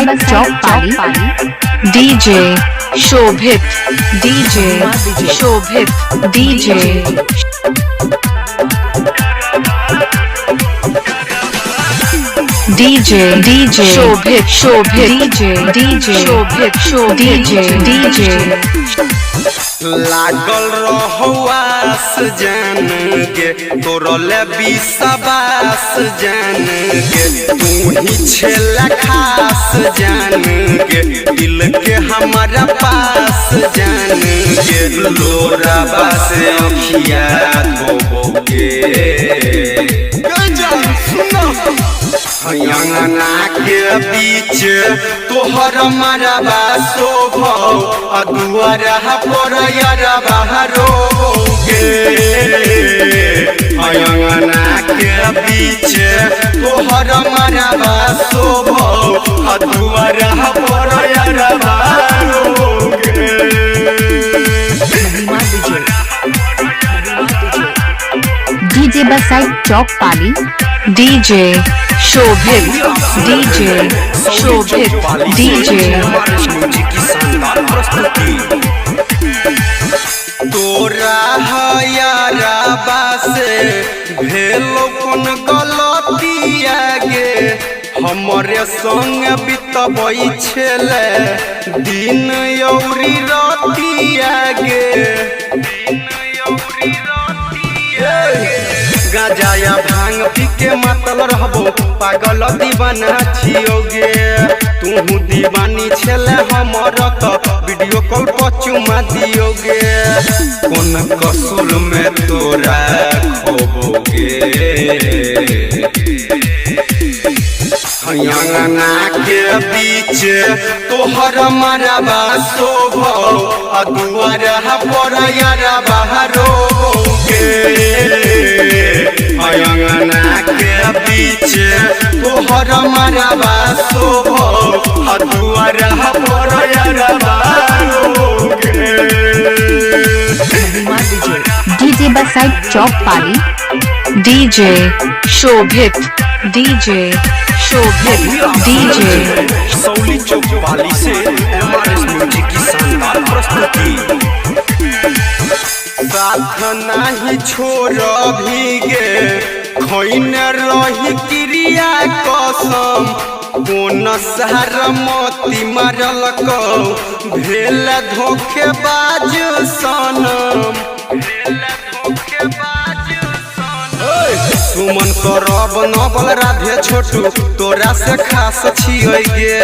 बासाई चौक पाली। डीजे शोभित, डीजे शोभित, DJ DJ शोभित, शोभित, DJ शोभित, DJ DJ लागल रहुआस जान गे तोरले विश्वास जान गे तू ही छेला खास जान गे दिल के हमारा पास जान गे लोरा बास अखिया धोबोगे अंगना के बीच तोहर मरबा शोभो दुआरा पर यारा बहरोगे अंगना के बीच तोहर मरबा शोभो दुआरा पर यारा बहरोगे। डीजे बासाई चौक पाली। डीजे शोभित, डीजे शोभित, डीजे तोरा यारा बासे भेलो कौन गलतिया गे हमरे संग बितबई छेले दिन यौरी रतिया गे गाजा भांग पी के मतल रहबो पागल दीवाना छियोगे तू दीवानी छेले हमर तो वीडियो कॉल पर चुमा दियोगे कौन कसूर में तोरा खोबोगे अंगना के बीच तोहर मरबा शोभो दुआरा पर यारा बहरोगे अंगना के बीच तोहर मरबा शोभो दुआरा पर यारा बहरोगे। डीजे बासाई चौक पाली। डीजे शोभित, डीजे शोभित, डीजे सौली चौक पाली से एमआरएस म्यूजिक की शानदार प्रस्तुति। साथ नहीं छोड़ भीगे खोइन रही क्रिया कसम कौन सहर मोती मारल को भेल धोखेबाज सनम सुमन करब नबल राधे छोटू तोरा से खास छियै गे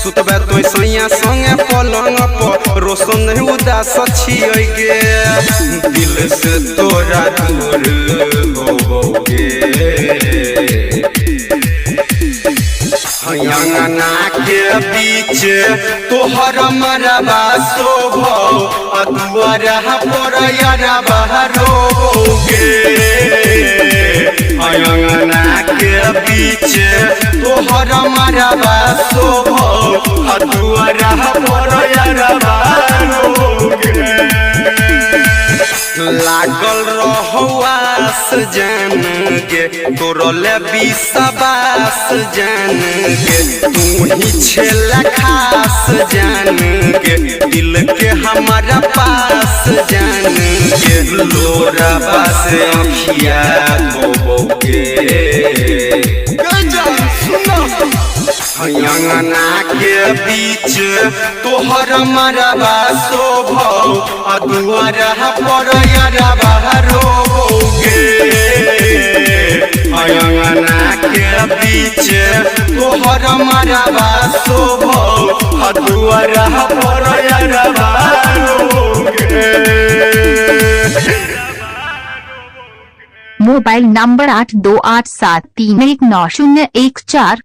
सुतबे तो सैया संगे पलंग पर रोशन नहीं उदास छियै गे दिल से तोरा दूर होबोगे अंगना के बीच तोहर मरबा शोभो दुआरा पर यारा बहरोगे अंगना के बीच तोहर मरबा शोभो दुआरा पर यारा बहरोगे लागल रहुआस जान गे तोरले विश्वास जान गे तू ही छेला खास जान गे दिल के हमारा पास जान गे लोरा बास अखिया धोबोगे अंगना के बीच तोहर मरबा शोभो दुआरा पर यारा बहरोगे अंगना के बीच तोहर मरबा शोभो दुआरा पर यारा बहरोगे। Mobile number 8287319014।